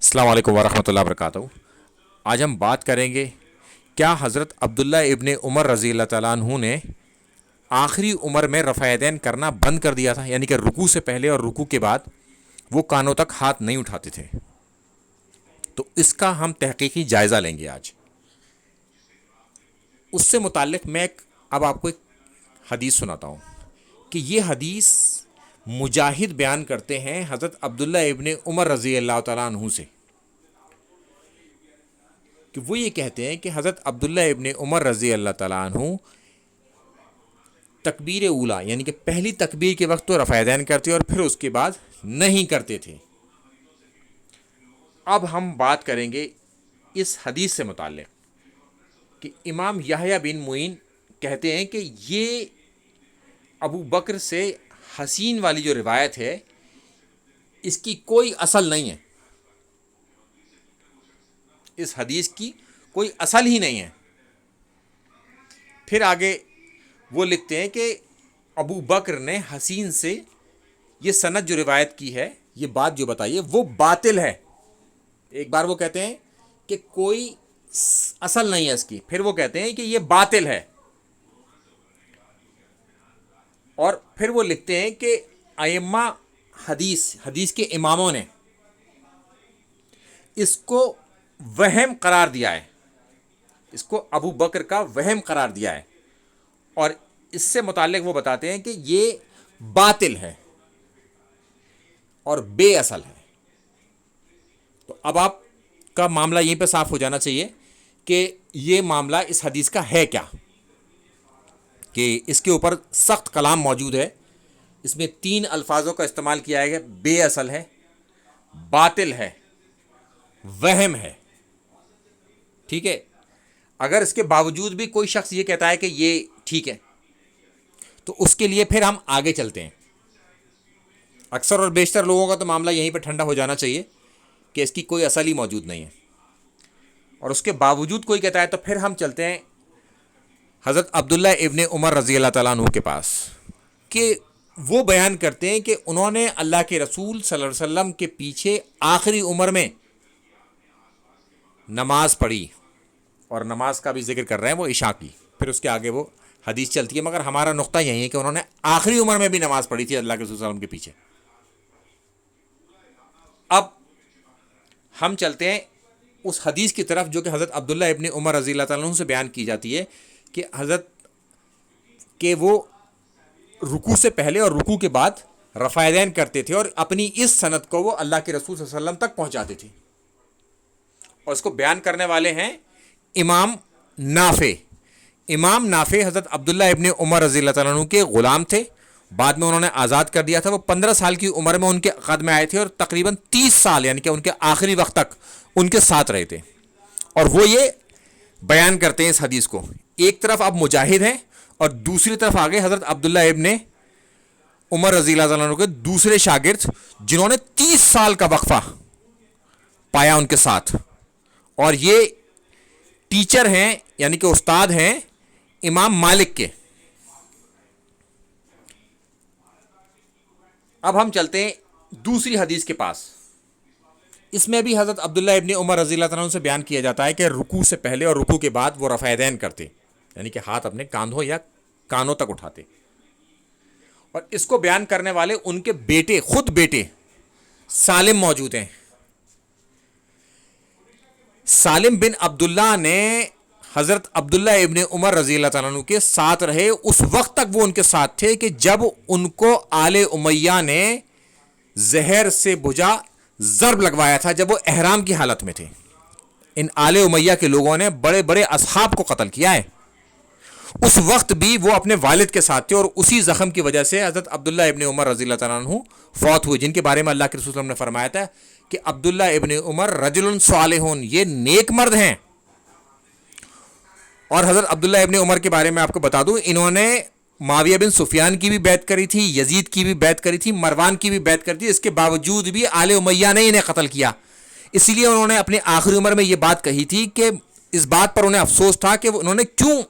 السلام علیکم ورحمۃ اللہ وبرکاتہ۔ آج ہم بات کریں گے کیا حضرت عبداللہ ابن عمر رضی اللہ تعالیٰ عنہ نے آخری عمر میں رفع یدین کرنا بند کر دیا تھا، یعنی کہ رکوع سے پہلے اور رکوع کے بعد وہ کانوں تک ہاتھ نہیں اٹھاتے تھے۔ تو اس کا ہم تحقیقی جائزہ لیں گے آج۔ اس سے متعلق میں اب آپ کو ایک حدیث سناتا ہوں کہ یہ حدیث مجاہد بیان کرتے ہیں حضرت عبداللہ ابن عمر رضی اللہ تعالیٰ عنہ سے، کہ وہ یہ کہتے ہیں کہ حضرت عبداللہ ابن عمر رضی اللہ تعالیٰ عنہ تکبیر اولا یعنی کہ پہلی تکبیر کے وقت تو رفع یدین کرتے اور پھر اس کے بعد نہیں کرتے تھے۔ اب ہم بات کریں گے اس حدیث سے متعلق کہ امام یحییٰ بن معین کہتے ہیں کہ یہ ابو بکر سے حسین والی جو روایت ہے اس کی کوئی اصل نہیں ہے، اس حدیث کی کوئی اصل ہی نہیں ہے۔ پھر آگے وہ لکھتے ہیں کہ ابو بکر نے حسین سے یہ سند جو روایت کی ہے، یہ بات جو بتائیے وہ باطل ہے۔ ایک بار وہ کہتے ہیں کہ کوئی اصل نہیں ہے اس کی، پھر وہ کہتے ہیں کہ یہ باطل ہے، اور پھر وہ لکھتے ہیں کہ ائمہ حدیث کے اماموں نے اس کو وہم قرار دیا ہے، اس کو ابو بکر کا وہم قرار دیا ہے، اور اس سے متعلق وہ بتاتے ہیں کہ یہ باطل ہے اور بے اصل ہے۔ تو اب آپ کا معاملہ یہیں پہ صاف ہو جانا چاہیے کہ یہ معاملہ اس حدیث کا ہے کیا، کہ اس کے اوپر سخت کلام موجود ہے۔ اس میں 3 الفاظوں کا استعمال کیا ہے، بے اصل ہے، باطل ہے، وہم ہے۔ ٹھیک ہے، اگر اس کے باوجود بھی کوئی شخص یہ کہتا ہے کہ یہ ٹھیک ہے تو اس کے لیے پھر ہم آگے چلتے ہیں۔ اکثر اور بیشتر لوگوں کا تو معاملہ یہیں پہ ٹھنڈا ہو جانا چاہیے کہ اس کی کوئی اصل ہی موجود نہیں ہے، اور اس کے باوجود کوئی کہتا ہے تو پھر ہم چلتے ہیں حضرت عبداللہ ابن عمر رضی اللہ تعالیٰ عنہ کے پاس، کہ وہ بیان کرتے ہیں کہ انہوں نے اللہ کے رسول صلی اللہ علیہ وسلم کے پیچھے آخری عمر میں نماز پڑھی، اور نماز کا بھی ذکر کر رہے ہیں وہ عشاء کی، پھر اس کے آگے وہ حدیث چلتی ہے، مگر ہمارا نقطہ یہی ہے کہ انہوں نے آخری عمر میں بھی نماز پڑھی تھی اللہ کے رسول صلی اللہ علیہ وسلم کے پیچھے۔ اب ہم چلتے ہیں اس حدیث کی طرف جو کہ حضرت عبداللہ ابن عمر رضی اللہ تعالیٰ عنہ سے بیان کی جاتی ہے کہ حضرت کہ وہ رکوع سے پہلے اور رکوع کے بعد رفع یدین کرتے تھے، اور اپنی اس سند کو وہ اللہ کے رسول صلی اللہ علیہ وسلم تک پہنچاتے تھے، اور اس کو بیان کرنے والے ہیں امام نافع۔ امام نافع حضرت عبداللہ ابن عمر رضی اللہ تعالیٰ عنہ کے غلام تھے، بعد میں انہوں نے آزاد کر دیا تھا۔ وہ 15 سال کی عمر میں ان کے قدم آئے تھے، اور تقریباً 30 سال یعنی کہ ان کے آخری وقت تک ان کے ساتھ رہے تھے، اور وہ یہ بیان کرتے ہیں اس حدیث کو۔ ایک طرف اب مجاہد ہیں اور دوسری طرف آگے حضرت عبداللہ ابن عمر رضی اللہ تعالیٰ عنہ کے دوسرے شاگرد جنہوں نے 30 سال کا وقفہ پایا ان کے ساتھ، اور یہ ٹیچر ہیں یعنی کہ استاد ہیں امام مالک کے۔ اب ہم چلتے ہیں دوسری حدیث کے پاس۔ اس میں بھی حضرت عبداللہ ابن عمر رضی اللہ تعالیٰ عنہ سے بیان کیا جاتا ہے کہ رکوع سے پہلے اور رکوع کے بعد وہ رفع یدین کرتے، یعنی کہ ہاتھ اپنے کاندھوں یا کانوں تک اٹھاتے، اور اس کو بیان کرنے والے ان کے بیٹے، خود بیٹے سالم موجود ہیں۔ سالم بن عبداللہ نے حضرت عبداللہ ابن عمر رضی اللہ تعالیٰ عنہ کے ساتھ رہے، اس وقت تک وہ ان کے ساتھ تھے کہ جب ان کو آل امیہ نے زہر سے بجھا ضرب لگوایا تھا، جب وہ احرام کی حالت میں تھے۔ ان آل امیہ کے لوگوں نے بڑے بڑے اصحاب کو قتل کیا ہے، اس وقت بھی وہ اپنے والد کے ساتھ تھے، اور اسی زخم کی وجہ سے حضرت عبداللہ ابن عمر رضی اللہ تعالیٰ عنہ فوت ہوئے، جن کے بارے میں اللہ کے رسول صلی اللہ علیہ وسلم نے فرمایا تھا کہ عبداللہ ابن عمر رجل صالح، یہ نیک مرد ہیں۔ اور حضرت عبداللہ ابن عمر کے بارے میں آپ کو بتا دوں، انہوں نے معاویہ بن سفیان کی بھی بیعت کری تھی، یزید کی بھی بیعت کری تھی، مروان کی بھی بیعت کری تھی، اس کے باوجود بھی آل امیہ نے انہیں قتل کیا۔ اسی لیے انہوں نے اپنی آخری عمر میں یہ بات کہی تھی کہ اس بات پر انہیں افسوس تھا کہ انہوں نے کیوں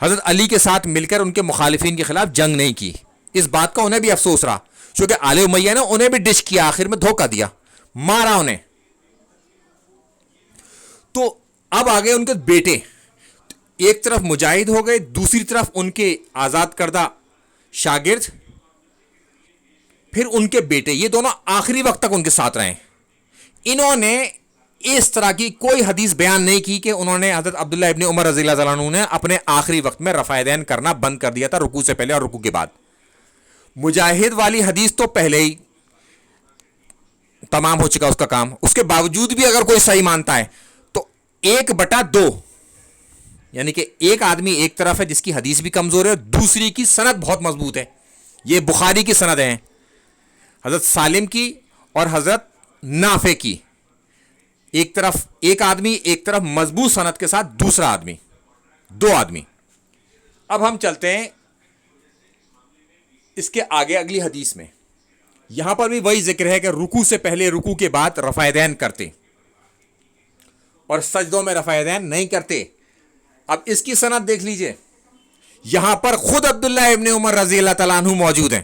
حضرت علی کے ساتھ مل کر ان کے مخالفین کے خلاف جنگ نہیں کی، اس بات کا انہیں بھی افسوس رہا، چونکہ آل امیہ نے انہیں بھی ڈش کیا، آخر میں دھوکہ دیا، مارا انہیں، تو اب آگے ان کے بیٹے، ایک طرف مجاہد ہو گئے، دوسری طرف ان کے آزاد کردہ شاگرد، پھر ان کے بیٹے، یہ دونوں آخری وقت تک ان کے ساتھ رہے. انہوں نے اس طرح کی کوئی حدیث بیان نہیں کی کہ انہوں نے حضرت عبداللہ ابن عمر رضی اللہ عنہ نے اپنے آخری وقت میں رفع یدین کرنا بند کر دیا تھا، رکوع سے پہلے اور رکوع کے بعد. مجاہد والی حدیث تو پہلے ہی تمام ہو چکا اس کا کام. اس کے باوجود بھی اگر کوئی صحیح مانتا ہے تو 1/2، یعنی کہ ایک آدمی ایک طرف ہے جس کی حدیث بھی کمزور ہے، دوسری کی سند بہت مضبوط ہے. یہ بخاری کی سند ہیں، حضرت سالم کی اور حضرت نافع کی. ایک طرف ایک آدمی، ایک طرف مضبوط سند کے ساتھ دوسرا آدمی، 2 آدمی. اب ہم چلتے ہیں اس کے آگے اگلی حدیث میں. یہاں پر بھی وہی ذکر ہے کہ رکوع سے پہلے رکوع کے بعد رفع یدین کرتے اور سجدوں میں رفع یدین نہیں کرتے. اب اس کی سند دیکھ لیجئے، یہاں پر خود عبداللہ ابن عمر رضی اللہ تعالیٰ عنہ موجود ہیں،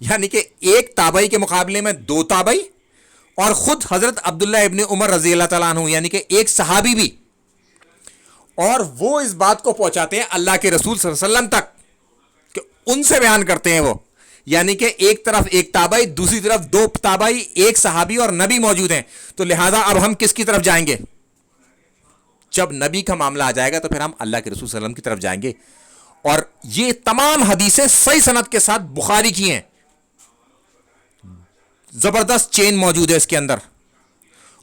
یعنی کہ ایک تابعی کے مقابلے میں 2 تابعی اور خود حضرت عبداللہ ابن عمر رضی اللہ تعالیٰ عنہ، یعنی کہ ایک صحابی بھی. اور وہ اس بات کو پہنچاتے ہیں اللہ کے رسول صلی اللہ علیہ وسلم تک کہ ان سے بیان کرتے ہیں وہ، یعنی کہ ایک طرف ایک تابعی، دوسری طرف 2 تابعی، ایک صحابی اور نبی موجود ہیں. تو لہٰذا اب ہم کس کی طرف جائیں گے؟ جب نبی کا معاملہ آ جائے گا تو پھر ہم اللہ کے رسول صلی اللہ علیہ وسلم کی طرف جائیں گے. اور یہ تمام حدیثیں صحیح سند کے ساتھ بخاری کی ہیں، زبردست چین موجود ہے اس کے اندر،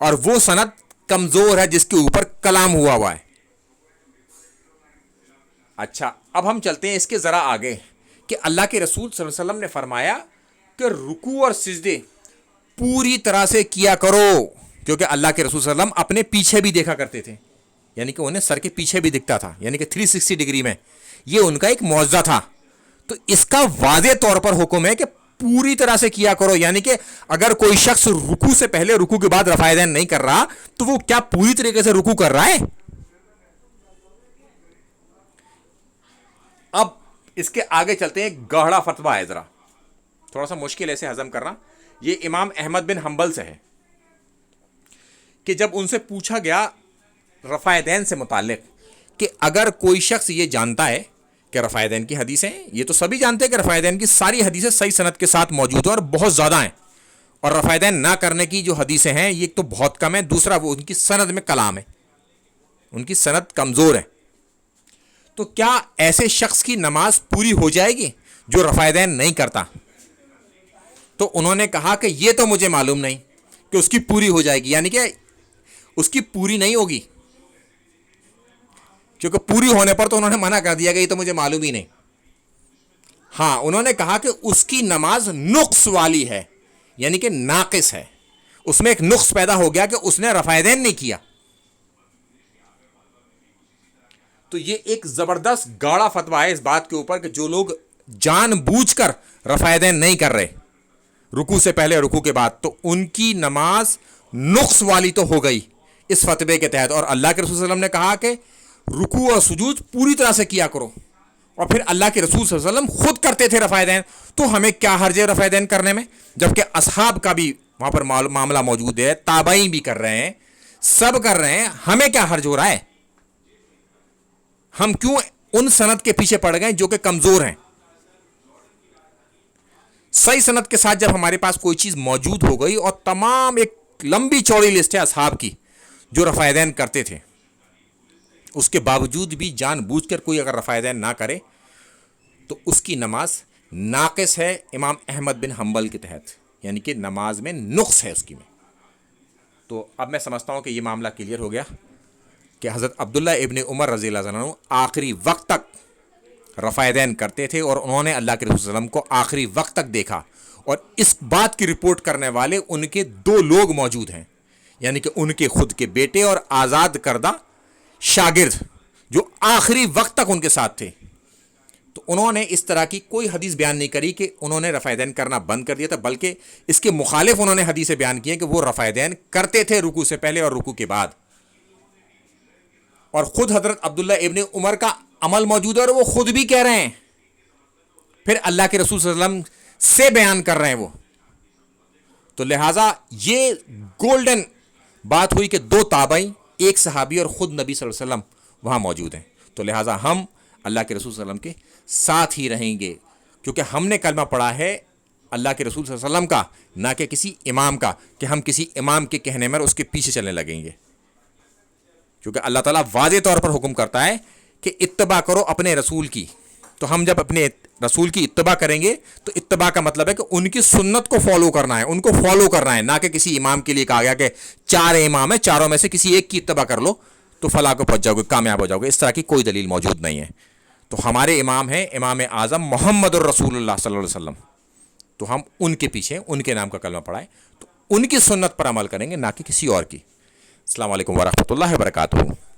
اور وہ سند کمزور ہے جس کے اوپر کلام ہوا ہے. اچھا، اب ہم چلتے ہیں اس کے ذرا آگے کہ اللہ کے رسول صلی اللہ علیہ وسلم نے فرمایا کہ رکوع اور سجدے پوری طرح سے کیا کرو، کیونکہ اللہ کے رسول صلی اللہ علیہ وسلم اپنے پیچھے بھی دیکھا کرتے تھے، یعنی کہ انہیں سر کے پیچھے بھی دکھتا تھا، یعنی کہ 360 ڈگری میں. یہ ان کا ایک معجزہ تھا. تو اس کا واضح طور پر حکم ہے کہ پوری طرح سے کیا کرو، یعنی کہ اگر کوئی شخص رکوع سے پہلے رکوع کے بعد رفع یدین نہیں کر رہا تو وہ کیا پوری طریقے سے رکوع کر رہا ہے؟ اب اس کے آگے چلتے ہیں. گہرا فتویٰ ہے، ذرا تھوڑا سا مشکل ایسے ہضم کرنا. یہ امام احمد بن حنبل سے ہے کہ جب ان سے پوچھا گیا رفع یدین سے متعلق کہ اگر کوئی شخص یہ جانتا ہے کہ رفع یدین کی حدیثیں، یہ تو سبھی جانتے ہیں کہ رفع یدین کی ساری حدیثیں صحیح سند کے ساتھ موجود ہیں اور بہت زیادہ ہیں، اور رفع یدین نہ کرنے کی جو حدیثیں ہیں یہ تو بہت کم ہیں. دوسرا وہ ان کی سند میں کلام ہے، ان کی سند کمزور ہے. تو کیا ایسے شخص کی نماز پوری ہو جائے گی جو رفع یدین نہیں کرتا؟ تو انہوں نے کہا کہ یہ تو مجھے معلوم نہیں کہ اس کی پوری ہو جائے گی، یعنی کہ اس کی پوری نہیں ہوگی، کیونکہ پوری ہونے پر تو انہوں نے منع کر دیا کہ یہ تو مجھے معلوم ہی نہیں. ہاں، انہوں نے کہا کہ اس کی نماز نقص والی ہے، یعنی کہ ناقص ہے، اس میں ایک نقص پیدا ہو گیا کہ اس نے رفع یدین نہیں کیا. تو یہ ایک زبردست گاڑا فتویٰ ہے اس بات کے اوپر کہ جو لوگ جان بوجھ کر رفع یدین نہیں کر رہے رکوع سے پہلے رکوع کے بعد، تو ان کی نماز نقص والی تو ہو گئی اس فتوے کے تحت. اور اللہ کے رسول صلی اللہ علیہ وسلم نے کہا کہ رکوع اور سجود پوری طرح سے کیا کرو، اور پھر اللہ کے رسول صلی اللہ علیہ وسلم خود کرتے تھے رفع یدین، تو ہمیں کیا حرج ہے رفع یدین کرنے میں؟ جبکہ اصحاب کا بھی وہاں پر معاملہ موجود ہے، تابعین بھی کر رہے ہیں، سب کر رہے ہیں، ہمیں کیا حرج ہو رہا ہے؟ ہم کیوں ان سند کے پیچھے پڑ گئے جو کہ کمزور ہیں؟ صحیح سند کے ساتھ جب ہمارے پاس کوئی چیز موجود ہو گئی، اور تمام ایک لمبی چوڑی لسٹ ہے اصحاب کی جو رفع یدین کرتے تھے، اس کے باوجود بھی جان بوجھ کر کوئی اگر رفع یدین نہ کرے تو اس کی نماز ناقص ہے امام احمد بن حنبل کے تحت، یعنی کہ نماز میں نقص ہے اس کی میں. تو اب میں سمجھتا ہوں کہ یہ معاملہ کلیئر ہو گیا کہ حضرت عبداللہ ابن عمر رضی اللہ عنہ آخری وقت تک رفع یدین کرتے تھے، اور انہوں نے اللہ کے رسول صلی اللہ علیہ وسلم کو آخری وقت تک دیکھا. اور اس بات کی رپورٹ کرنے والے ان کے 2 لوگ موجود ہیں، یعنی کہ ان کے خود کے بیٹے اور آزاد کردہ شاگرد جو آخری وقت تک ان کے ساتھ تھے. تو انہوں نے اس طرح کی کوئی حدیث بیان نہیں کری کہ انہوں نے رفع یدین کرنا بند کر دیا تھا، بلکہ اس کے مخالف انہوں نے حدیثیں بیان کی ہیں کہ وہ رفع یدین کرتے تھے رکوع سے پہلے اور رکوع کے بعد. اور خود حضرت عبداللہ ابن عمر کا عمل موجود ہے، اور وہ خود بھی کہہ رہے ہیں، پھر اللہ کے رسول صلی اللہ علیہ وسلم سے بیان کر رہے ہیں وہ. تو لہٰذا یہ گولڈن بات ہوئی کہ 2 تابعین ایک صحابی اور خود نبی صلی اللہ علیہ وسلم وہاں موجود ہیں، تو لہٰذا ہم اللہ کے رسول صلی اللہ علیہ وسلم کے ساتھ ہی رہیں گے، کیونکہ ہم نے کلمہ پڑھا ہے اللہ کے رسول صلی اللہ علیہ وسلم کا، نہ کہ کسی امام کا، کہ ہم کسی امام کے کہنے میں اس کے پیچھے چلنے لگیں گے، کیونکہ اللہ تعالیٰ واضح طور پر حکم کرتا ہے کہ اتباع کرو اپنے رسول کی. تو ہم جب اپنے رسول کی اتباع کریں گے تو اتباع کا مطلب ہے کہ ان کی سنت کو فالو کرنا ہے، ان کو فالو کرنا ہے، نہ کہ کسی امام کے لیے کہا گیا کہ 4 امام ہیں، چاروں میں سے کسی ایک کی اتباع کر لو تو فلاح کو پہنچ جاؤ گے، کامیاب ہو جاؤ گے. اس طرح کی کوئی دلیل موجود نہیں ہے. تو ہمارے امام ہیں امام اعظم محمد الرسول اللہ صلی اللہ علیہ وسلم، تو ہم ان کے پیچھے ان کے نام کا کلمہ پڑھائیں، تو ان کی سنت پر عمل کریں گے، نہ کہ کسی اور کی. السلام علیکم ورحمۃ اللہ وبرکاتہ.